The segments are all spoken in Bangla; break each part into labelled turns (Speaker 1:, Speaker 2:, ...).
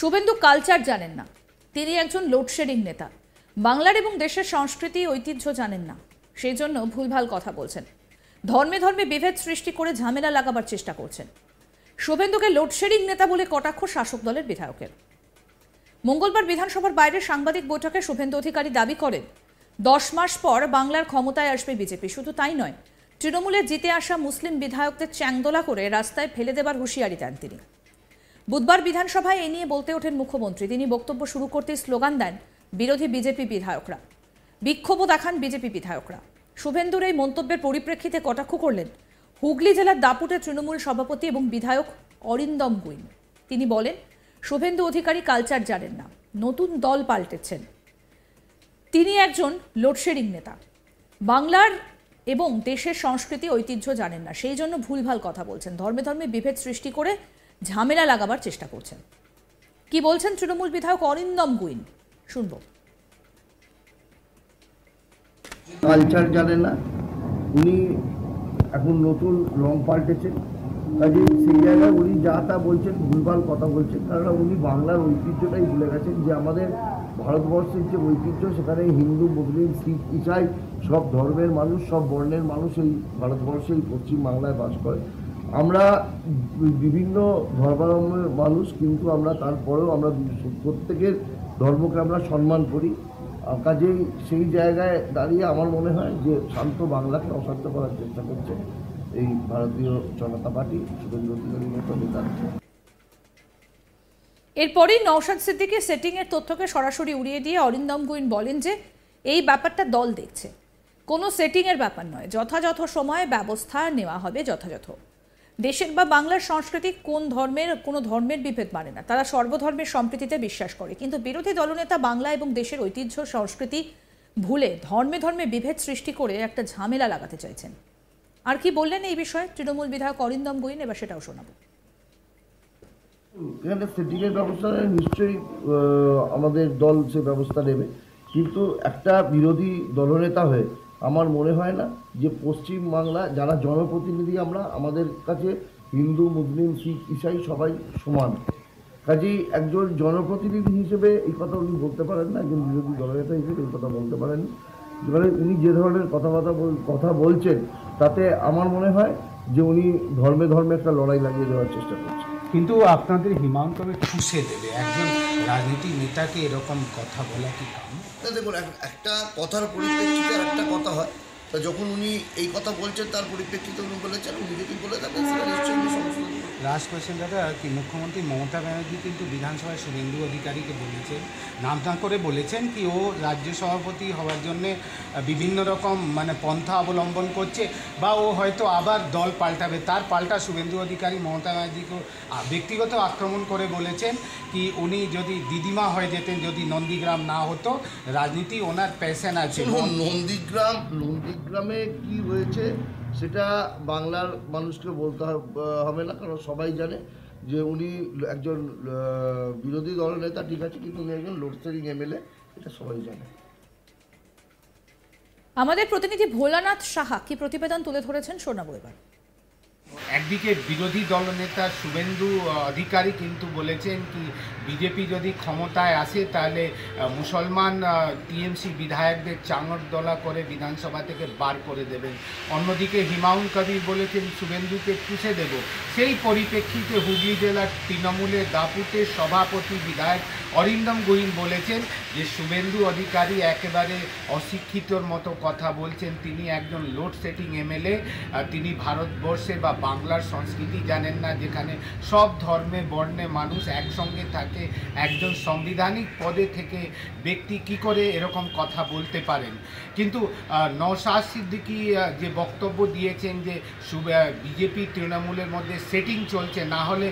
Speaker 1: শুভেন্দু কালচার জানেন না, তিনি একজন লোডশেডিং নেতা। বাংলার এবং দেশের সংস্কৃতি ঐতিহ্য জানেন না, সেই জন্য ভুলভাল কথা বলছেন। ধর্মে ধর্মে বিভেদ সৃষ্টি করে ঝামেলা লাগাবার চেষ্টা করছেন। শুভেন্দুকে লোডশেডিং নেতা বলে কটাক্ষ শাসক দলের বিধায়কের। মঙ্গলবার বিধানসভার বাইরে সাংবাদিক বৈঠকে শুভেন্দু অধিকারী দাবি করেন 10 মাস পর বাংলার ক্ষমতায় আসবে বিজেপি। শুধু তাই নয়, তৃণমূলে জিতে আসা মুসলিম বিধায়কদের চ্যাংদোলা করে রাস্তায় ফেলে দেবার হুঁশিয়ারি দেন তিনি। বুধবার বিধানসভায় এ নিয়ে বলতে ওঠেন মুখ্যমন্ত্রী। তিনি বক্তব্য শুরু করতেই স্লোগান দেন বিরোধী বিজেপি বিধায়করা, বিক্ষোভও দেখান বিজেপি বিধায়করা। শুভেন্দুর এই মন্তব্যের পরিপ্রেক্ষিতে কটাক্ষ করলেন হুগলি জেলার দাপুটের তৃণমূল সভাপতি এবং বিধায়ক অরিন্দম গুইন। তিনি বলেন শুভেন্দু অধিকারী কালচার জানেন না, নতুন দল পাল্টেছেন। তিনি একজন লোডশেডিং নেতা, বাংলার এবং দেশের সংস্কৃতি ঐতিহ্য জানেন না, সেই জন্য ভুলভাল কথা বলছেন। ধর্মে ধর্মে বিভেদ সৃষ্টি করে ঝামেলা লাগাবার চেষ্টা করছেন। কি বলছেন তৃণমূল বিধায়ক অরিন্দম গুইন, শুনবো।
Speaker 2: কালচার জানেন না, উনি এখন নতুন রং পাল্টেছেন। কাজে সেই জায়গায় উনি যা তা বলছেন, ভুলভাল কথা বলছেন। কারণ উনি বাংলার ঐতিহ্যটাই ভুলে গেছেন, যে আমাদের ভারতবর্ষের যে ঐতিহ্য, সেখানে হিন্দু, মুসলিম, শিখ, ইসাই সব ধর্মের মানুষ, সব বর্ণের মানুষ এই ভারতবর্ষে, এই পশ্চিম বাংলায় বাস করে। আমরা বিভিন্ন ধর্মাবলম্বীর মানুষ, কিন্তু আমরা তারপরেও আমরা প্রত্যেকের ধর্মকে আমরা সম্মান করি। কাজেই সেই জায়গায় দাঁড়িয়ে আমার মনে হয় যে শান্ত বাংলাকে অশান্ত করার চেষ্টা করছে এই ভারতীয় জনতা পার্টি, শুভেন্দু অধিকারীর মতো নেতা।
Speaker 1: এরপরই নওশাদ সিদ্দিকীর সেটিংয়ের তথ্যকে সরাসরি উড়িয়ে দিয়ে অরিন্দম গুইন বলেন যে এই ব্যাপারটা দল দেখছে, কোনো সেটিংয়ের ব্যাপার নয়, যথাযথ সময়ে ব্যবস্থা নেওয়া হবে যথাযথ। দেশের বা বাংলার সংস্কৃতি কোনো ধর্মের বিভেদ মানে না, তারা সর্বধর্মের সম্প্রীতিতে বিশ্বাস করে। কিন্তু বিরোধী দলনেতা বাংলা এবং দেশের ঐতিহ্য সংস্কৃতি ভুলে ধর্মে ধর্মে বিভেদ সৃষ্টি করে একটা ঝামেলা লাগাতে চাইছেন। আর কি বললেন এই বিষয়ে তৃণমূল বিধায়ক অরিন্দম গুইন, এবার সেটাও শোনাবো।
Speaker 2: এখানে সেটিংয়ের ব্যবস্থা নিশ্চয়ই আমাদের দল সে ব্যবস্থা নেবে, কিন্তু একটা বিরোধী দলনেতা হয়ে আমার মনে হয় না যে পশ্চিম বাংলা যারা জনপ্রতিনিধি, আমরা আমাদের কাছে হিন্দু, মুসলিম, শিখ, ইসাই সবাই সমান। কাজেই একজন জনপ্রতিনিধি হিসেবে এই কথা উনি বলতে পারেন না, একজন বিরোধী দলনেতা হিসেবে এই কথা বলতে পারেন। এবারে উনি যে ধরনের কথা বলছেন, তাতে আমার মনে হয় যে উনি ধর্মে ধর্মে একটা লড়াই লাগিয়ে দেওয়ার চেষ্টা করছেন।
Speaker 3: কিন্তু আপনাদের হিমান্তকে খুশে দেবে একজন রাজনীতি নেতাকে এরকম কথা বলা কি কাম?
Speaker 2: দেখুন, একটা কথার পরিপ্রেক্ষিতে একটা কথা হয়, তা যখন উনি এই কথা বলছেন তার পরিপ্রেক্ষিতে উনি বলেছেন, উনি যদি বলে থাকেন সেটা নিশ্চয়ই সংশোধন।
Speaker 3: লাস্ট কোয়েশ্চেন দাদা, কি মুখ্যমন্ত্রী মমতা ব্যানার্জি কিন্তু বিধানসভায় শুভেন্দু অধিকারীকে বলেছেন, নাম করে বলেছেন কি ও রাজ্য সভাপতি হওয়ার জন্যে বিভিন্ন রকম পন্থা অবলম্বন করছে, বা ও হয়তো আবার দল পাল্টাবে। তার পাল্টা শুভেন্দু অধিকারী মমতা ব্যানার্জিকে ব্যক্তিগত আক্রমণ করে বলেছেন কি উনি যদি দিদিমা হয়ে যেতেন, যদি নন্দীগ্রাম না হতো, রাজনীতি ওনার প্যাশন আছে।
Speaker 2: নন্দীগ্রামে কি হয়েছে সেটা বাংলার মানুষকে বলতে হবে না, কারণ সবাই জানে যে উনি একজন বিরোধী দলনেতা, ঠিক আছে, কিন্তু উনি একজন লোডশেডিং এমএলএ, এটা সবাই জানে।
Speaker 1: আমাদের প্রতিনিধি ভোলানাথ সাহা কি প্রতিবেদন তুলে ধরেছেন, শোনাবো এবার।
Speaker 3: একদিকে বিরোধী দলনেতা শুভেন্দু অধিকারী কিন্তু বলেছেন কি বিজেপি যদি ক্ষমতায় আসে তাহলে মুসলমান টিএমসি বিধায়কদের চাঙড় করে বিধানসভা থেকে বার করে দেবেন। অন্যদিকে হিমায়ুন কবির বলেছেন শুভেন্দুকে পুষে দেব। সেই পরিপ্রেক্ষিতে হুগলি জেলার তৃণমূলের দাপুটের সভাপতি বিধায়ক অরিন্দম গুইন বলেছেন যে শুভেন্দু অধিকারী একেবারে অশিক্ষিতর মতো কথা বলছেন। তিনি একজন লোডশেডিং এমএলএ, তিনি ভারতবর্ষের বা বাংলার সংস্কৃতি জানেন না, যেখানে সব ধর্মে বর্ণে মানুষ একসঙ্গে থাকে। একজন সাংবিধানিক পদে থেকে ব্যক্তি কি করে এরকম কথা বলতে পারেন? কিন্তু নওশাদ সিদ্দিকী যে বক্তব্য দিয়েছেন যে বিজেপি তৃণমূলের মধ্যে সেটিং চলছে, না হলে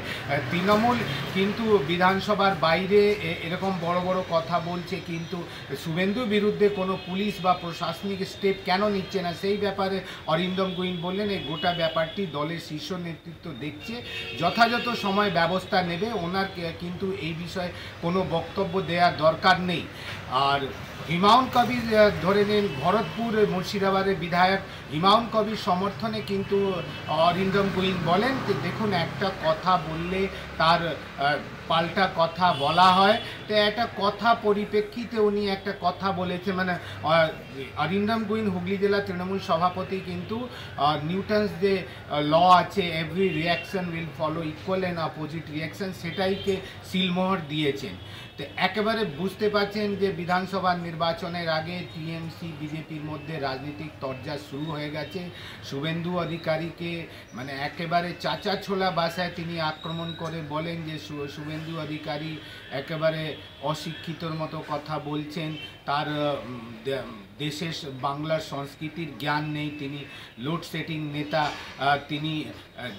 Speaker 3: তৃণমূল কিন্তু বিধানসভার বাইরে এরকম বড় বড় কথা বলছে, কিন্তু শুভেন্দুর বিরুদ্ধে কোনো পুলিশ বা প্রশাসনিক স্টেপ কেন নিচ্ছে না, সেই ব্যাপারে অরিন্দম গুইন বললেন এই গোটা ব্যাপারটি দলের শীর্ষ নেতৃত্ব দেখছে, যথাযথ সময় ব্যবস্থা নেবে। ওনার কিন্তু এই বিষয়ে কোনো বক্তব্য দেওয়ার দরকার নেই। আর হিমায়ুন কবির ধরে নিন ভরতপুর মুর্শিদাবাদের বিধায়ক হুমায়ুন কবির সমর্থনে কিন্তু অরিন্দম গুইন বলেন যে দেখুন একটা কথা বললে তার পাল্টা কথা বলা হয়, তো একটা কথা পরিপ্রেক্ষিতে উনি একটা কথা বলেছে, মানে অরিন্দম গুইন হুগলি জেলা তৃণমূল সভাপতি কিন্তু নিউটনস যে ল আছে every reaction will follow equal and opposite reaction, সেটাইকে সিলমোহর দিয়েছেন। তো একেবারে বুঝতে পারছেন যে বিধানসভা নির্বাচনের আগে টিএমসি বিজেপির মধ্যে রাজনৈতিক তরজা শুরু হয়ে গেছে। শুভেন্দু অধিকারীকে মানে একেবারে চাচা ছোলা ভাষায় তিনি আক্রমণ করে বলেন যে শুভেন্দু অধিকারী একেবারে অশিক্ষিতর মতো কথা বলছেন, তার দেশের বাংলার সংস্কৃতির জ্ঞান নেই, তিনি লোডশেডিং নেতা, তিনি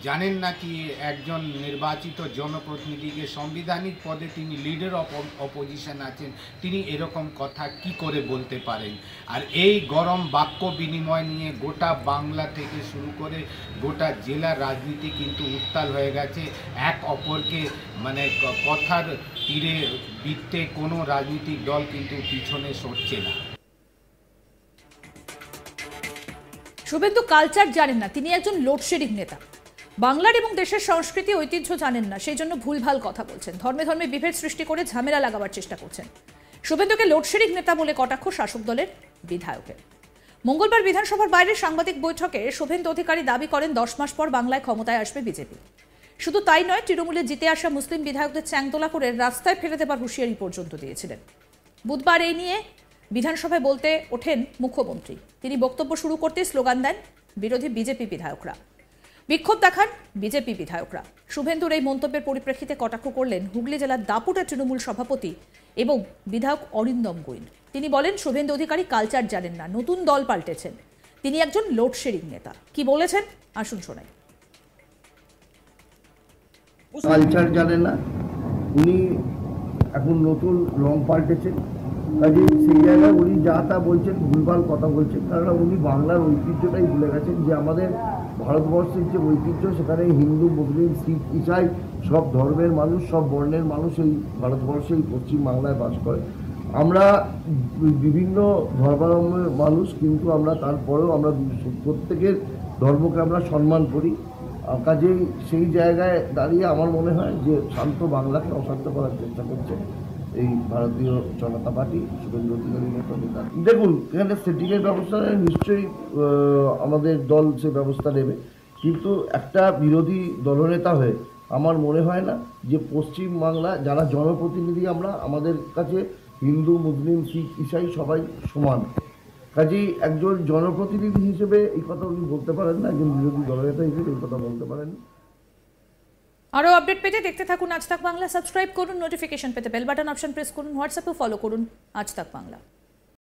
Speaker 3: জানেন না কি একজন নির্বাচিত জনপ্রতিনিধিকে সাংবিধানিক পদে তিনি লিডার অফ অপোজিশন আছেন, তিনি এরকম কথা কি করে বলতে পারেন। আর এই গরম বাক্য বিনিময় নিয়ে গোটা বাংলা থেকে শুরু করে গোটা জেলার রাজনীতি কিন্তু উত্তাল হয়ে গেছে। এক অপরকে মানে কথার তীরে বৃত্তে কোনো রাজনৈতিক দল কিন্তু পিছনে সরছে না।
Speaker 1: শুভেন্দু কালচার জানেন না, তিনি একজন লোডশেডিং নেতা। বাংলার এবং দেশের সংস্কৃতি ঐতিহ্য জানেন না, সেই জন্য ভুলভাল কথা বলছেন। ধর্মে ধর্মে বিভেদ সৃষ্টি করে ঝামেলা লাগাবার চেষ্টা করছেন। শুভেন্দুকে লোডশেডিং নেতা বলে কটাক্ষ শাসক দলের বিধায়কের। মঙ্গলবার বিধানসভার বাইরে সাংবাদিক বৈঠকে শুভেন্দু অধিকারী দাবি করেন 10 মাস পর বাংলায় ক্ষমতায় আসবে বিজেপি। শুধু তাই নয়, তৃণমূলে জিতে আসা মুসলিম বিধায়কদের চ্যাংদোলা করে রাস্তায় ফেলে দেবার হুঁশিয়ারি পর্যন্ত দিয়েছিলেন। বুধবার এই নিয়ে বিধানসভায় বলতে ওঠেন মুখ্যমন্ত্রী। তিনি বক্তব্য শুরু করতে স্লোগান দেন বিরোধী বিজেপি বিধায়করা, বিক্ষোভ দেখান বিজেপি বিধায়করা। শুভেন্দুর এই মন্তব্যের পরিপ্রেক্ষিতে কটাক্ষ করলেন হুগলি জেলার দাপুটে তৃণমূল সভাপতি এবং বিধায়ক অরিন্দম গুইন। তিনি বলেন শুভেন্দু অধিকারী কালচার জানেন না, নতুন দল পাল্টেছেন, তিনি একজন লোডশেডিং নেতা। কি বলেছেন আসুন শোনাই।
Speaker 2: কালচার জানেন না, উনি এখন নতুন রং পাল্টেছেন, কাজে সেই জায়গায় উনি যা তা বলছেন ভুলভাল কথা বলছেন। কারণ উনি বাংলার ঐতিহ্যটাই ভুলে গেছেন, যে আমাদের ভারতবর্ষের যে ঐতিহ্য সেখানে হিন্দু মুসলিম শিখ ইসাই সব ধর্মের মানুষ, সব বর্ণের মানুষ এই ভারতবর্ষে এই পশ্চিম বাংলায় বাস করে। আমরা বিভিন্ন ধর্মাবলম্বী মানুষ, কিন্তু আমরা তারপরেও আমরা প্রত্যেকের ধর্মকে আমরা সম্মান করি। কাজেই সেই জায়গায় দাঁড়িয়ে আমার মনে হয় যে শান্ত বাংলাকে অশান্ত করার চেষ্টা করছে এই ভারতীয় জনতা পার্টি, শুভেন্দু অধিকারীর মতো নেতা। দেখুন, এখানে সেটিংয়ের ব্যবস্থা নিশ্চয়ই আমাদের দল সে ব্যবস্থা নেবে, কিন্তু একটা বিরোধী দলনেতা হয়ে আমার মনে হয় না যে পশ্চিম বাংলা যারা জনপ্রতিনিধি আমরা, আমাদের কাছে হিন্দু মুসলিম শিখ ইসাই সবাই সমান। কাজেই একজন জনপ্রতিনিধি হিসেবে এই কথা উনি বলতে পারেন না, একজন বিরোধী দলনেতা হিসেবে এই কথা বলতে পারেন।
Speaker 1: আরও আপডেট পেতে দেখতে থাকুন আজ তাক বাংলা। সাবস্ক্রাইব করুন, নোটিফিকেশন পেতে বেল বাটন অপশন প্রেস করুন, হোয়াটসঅ্যাপে ফলো করুন আজ তাক বাংলা।